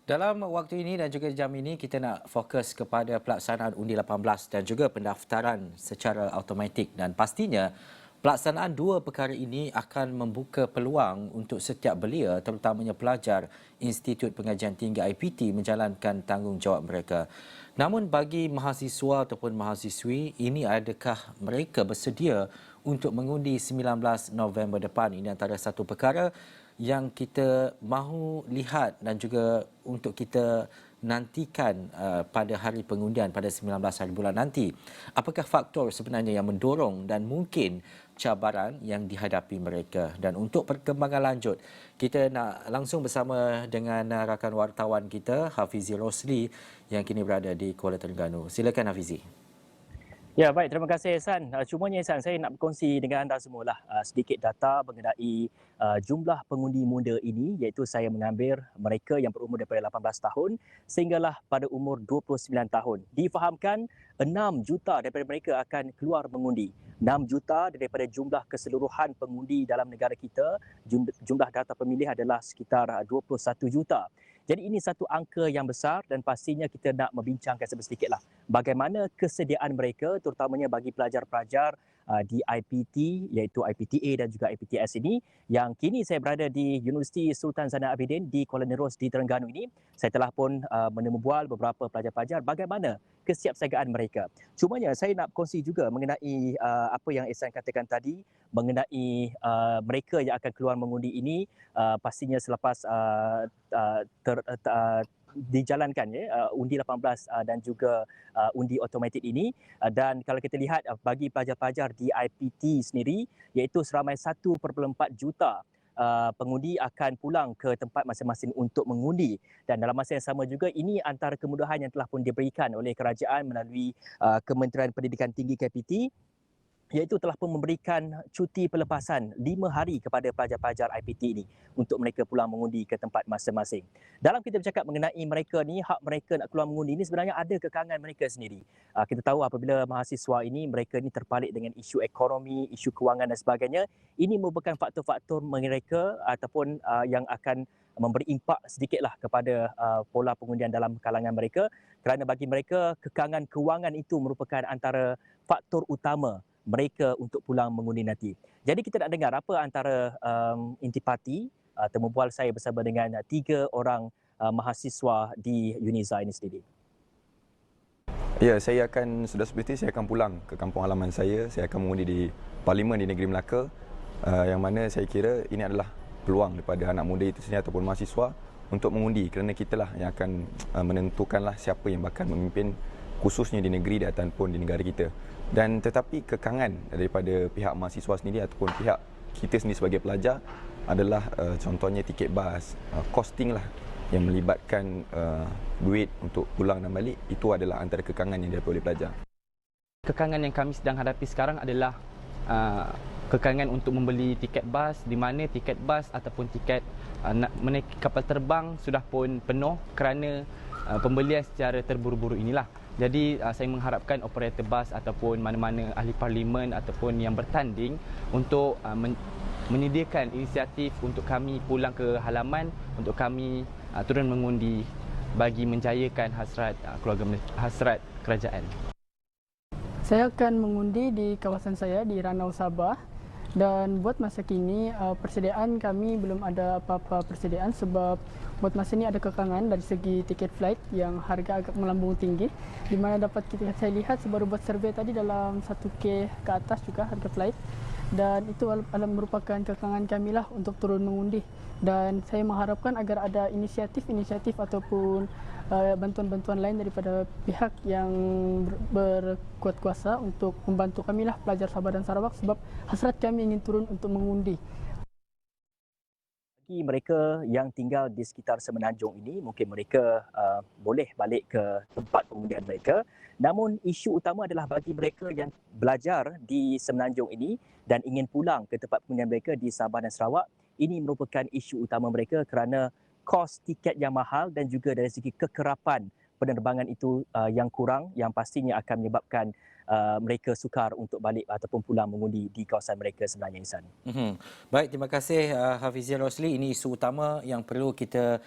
Dalam waktu ini dan juga jam ini kita nak fokus kepada pelaksanaan undi 18 dan juga pendaftaran secara automatik, dan pastinya pelaksanaan dua perkara ini akan membuka peluang untuk setiap belia terutamanya pelajar Institut Pengajian Tinggi IPT menjalankan tanggungjawab mereka. Namun bagi mahasiswa ataupun mahasiswi ini, adakah mereka bersedia untuk mengundi 19 November depan? Ini antara satu perkara yang kita mahu lihat dan juga untuk kita nantikan pada hari pengundian pada 19 hari bulan nanti. Apakah faktor sebenarnya yang mendorong dan mungkin cabaran yang dihadapi mereka? Dan untuk perkembangan lanjut, kita nak langsung bersama dengan rakan wartawan kita Hafizi Rosli yang kini berada di Kuala Terengganu. Silakan Hafizi. Ya, baik. Terima kasih, Ehsan. Cumanya, Ehsan, saya nak berkongsi dengan anda semualah sedikit data mengenai jumlah pengundi muda ini, iaitu saya mengambil mereka yang berumur daripada 18 tahun sehinggalah pada umur 29 tahun. Difahamkan 6 juta daripada mereka akan keluar mengundi. 6 juta daripada jumlah keseluruhan pengundi dalam negara kita, jumlah data pemilih adalah sekitar 21 juta. Jadi ini satu angka yang besar dan pastinya kita nak membincangkan sedikitlah bagaimana kesediaan mereka terutamanya bagi pelajar-pelajar di IPT iaitu IPTA dan juga IPTS ini, yang kini saya berada di Universiti Sultan Zainal Abidin di Kuala Nerus di Terengganu ini. Saya telah pun menemubual beberapa pelajar-pelajar bagaimana kesiapsiagaan mereka. Cumanya saya nak kongsi juga mengenai apa yang Ehsan katakan tadi mengenai mereka yang akan keluar mengundi ini, pastinya selepas dijalankan undi 18 dan juga undi automatik ini, dan kalau kita lihat bagi pelajar-pelajar di IPT sendiri, iaitu seramai 1.4 juta pengundi akan pulang ke tempat masing-masing untuk mengundi, dan dalam masa yang sama juga ini antara kemudahan yang telah pun diberikan oleh kerajaan melalui Kementerian Pendidikan Tinggi KPT, iaitu telah pun memberikan cuti pelepasan 5 hari kepada pelajar-pelajar IPT ini untuk mereka pulang mengundi ke tempat masing-masing. Dalam kita bercakap mengenai mereka ni, hak mereka nak keluar mengundi ini sebenarnya ada kekangan mereka sendiri. Kita tahu apabila mahasiswa ini, mereka ini terpalit dengan isu ekonomi, isu kewangan dan sebagainya. Ini merupakan faktor-faktor mereka ataupun yang akan memberi impak sedikitlah kepada pola pengundian dalam kalangan mereka, kerana bagi mereka kekangan kewangan itu merupakan antara faktor utama mereka untuk pulang mengundi nanti. Jadi kita nak dengar apa antara intipati temubual saya bersama dengan 3 orang mahasiswa di Uniza ini sendiri. Ya, saya akan sudah seperti saya akan pulang ke kampung halaman saya. Saya akan mengundi di Parlimen di Negeri Melaka, yang mana saya kira ini adalah peluang daripada anak muda itu sendiri ataupun mahasiswa untuk mengundi, kerana kitalah yang akan menentukanlah siapa yang bakal memimpin khususnya di negeri ataupun di negara kita. Dan tetapi kekangan daripada pihak mahasiswa sendiri ataupun pihak kita sendiri sebagai pelajar adalah contohnya tiket bas, costing lah yang melibatkan duit untuk pulang dan balik. Itu adalah antara kekangan yang dihadapi oleh pelajar. Kekangan yang kami sedang hadapi sekarang adalah kekangan untuk membeli tiket bas, di mana tiket bas ataupun tiket nak menaiki kapal terbang sudah pun penuh kerana pembelian secara terburu-buru inilah. Jadi saya mengharapkan operator bas ataupun mana-mana ahli parlimen ataupun yang bertanding untuk menyediakan inisiatif untuk kami pulang ke halaman, untuk kami turun mengundi bagi menjayakan hasrat keluarga, hasrat kerajaan. Saya akan mengundi di kawasan saya di Ranau Sabah, dan buat masa kini persediaan kami belum ada apa-apa persediaan sebab buat masa ini ada kekangan dari segi tiket flight yang harga agak melambung tinggi, di mana dapat saya lihat baru buat survei tadi dalam 1K ke atas juga harga flight, dan itu merupakan kekangan kami lah untuk turun mengundi. Dan saya mengharapkan agar ada inisiatif ataupun bantuan-bantuan lain daripada pihak yang berkuat kuasa untuk membantu kami lah pelajar Sabah dan Sarawak, sebab hasrat kami ingin turun untuk mengundi. Bagi mereka yang tinggal di sekitar Semenanjung ini, mungkin mereka boleh balik ke tempat pengundian mereka. Namun isu utama adalah bagi mereka yang belajar di Semenanjung ini dan ingin pulang ke tempat pengundian mereka di Sabah dan Sarawak. Ini merupakan isu utama mereka kerana kos tiket yang mahal dan juga dari segi kekerapan penerbangan itu yang kurang, yang pastinya akan menyebabkan mereka sukar untuk balik ataupun pulang mengundi di kawasan mereka sebenarnya, Ihsan. Baik, terima kasih Hafizi Rosli. Ini isu utama yang perlu kita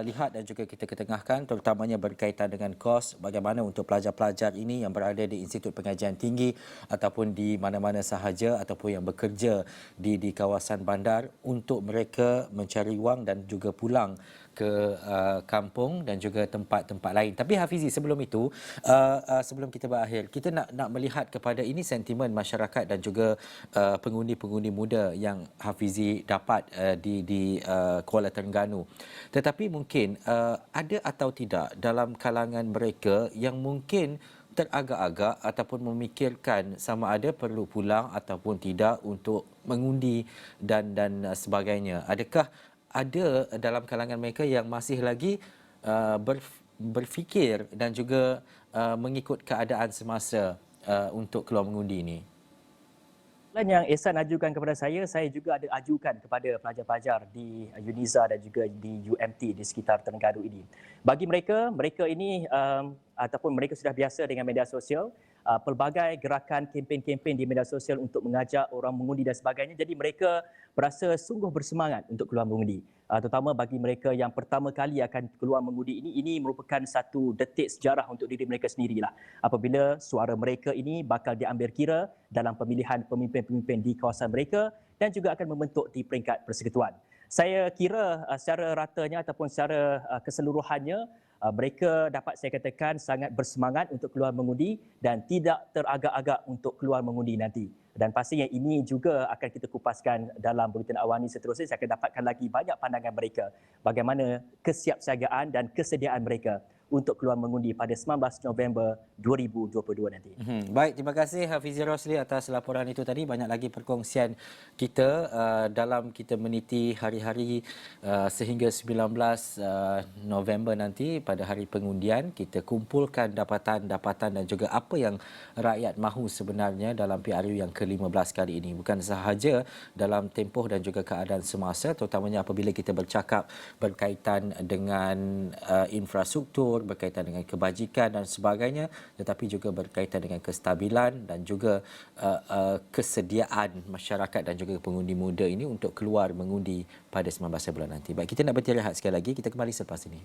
lihat dan juga kita ketengahkan, terutamanya berkaitan dengan kos bagaimana untuk pelajar-pelajar ini yang berada di Institut Pengajian Tinggi ataupun di mana-mana sahaja ataupun yang bekerja di kawasan bandar untuk mereka mencari wang dan juga pulang ke kampung dan juga tempat-tempat lain. Tapi Hafizi, sebelum itu, sebelum kita berakhir, kita nak melihat kepada ini sentimen masyarakat dan juga pengundi-pengundi muda yang Hafizi dapat di Kuala Terengganu. Tetapi mungkin ada atau tidak dalam kalangan mereka yang mungkin teragak-agak ataupun memikirkan sama ada perlu pulang ataupun tidak untuk mengundi dan sebagainya. Adakah ada dalam kalangan mereka yang masih lagi berfikir dan juga mengikut keadaan semasa untuk keluar mengundi ini? Soalan yang Ehsan ajukan kepada saya juga ada ajukan kepada pelajar-pelajar di UNIZA dan juga di UMT di sekitar Terengganu ini. Bagi mereka ini ataupun mereka sudah biasa dengan media sosial, pelbagai gerakan kempen-kempen di media sosial untuk mengajak orang mengundi dan sebagainya. Jadi mereka berasa sungguh bersemangat untuk keluar mengundi. Terutama bagi mereka yang pertama kali akan keluar mengundi ini merupakan satu detik sejarah untuk diri mereka sendirilah. Apabila suara mereka ini bakal diambil kira dalam pemilihan pemimpin-pemimpin di kawasan mereka dan juga akan membentuk di peringkat persekutuan. Saya kira secara ratanya ataupun secara keseluruhannya mereka dapat saya katakan sangat bersemangat untuk keluar mengundi dan tidak teragak-agak untuk keluar mengundi nanti. Dan pastinya ini juga akan kita kupaskan dalam Buletin Awani seterusnya. Saya akan dapatkan lagi banyak pandangan mereka bagaimana kesiapsiagaan dan kesediaan mereka untuk keluar mengundi pada 19 November 2022 nanti. Baik, terima kasih Hafizi Rosli atas laporan itu tadi. Banyak lagi perkongsian kita dalam kita meniti hari-hari sehingga 19 November nanti pada hari pengundian. Kita kumpulkan dapatan-dapatan dan juga apa yang rakyat mahu sebenarnya dalam PRU yang ke-15 kali ini. Bukan sahaja dalam tempoh dan juga keadaan semasa, terutamanya apabila kita bercakap berkaitan dengan infrastruktur, berkaitan dengan kebajikan dan sebagainya, tetapi juga berkaitan dengan kestabilan dan juga kesediaan masyarakat dan juga pengundi muda ini untuk keluar mengundi pada 19 bulan nanti. Baik, kita nak berhenti rehat sekali lagi. Kita kembali selepas ini.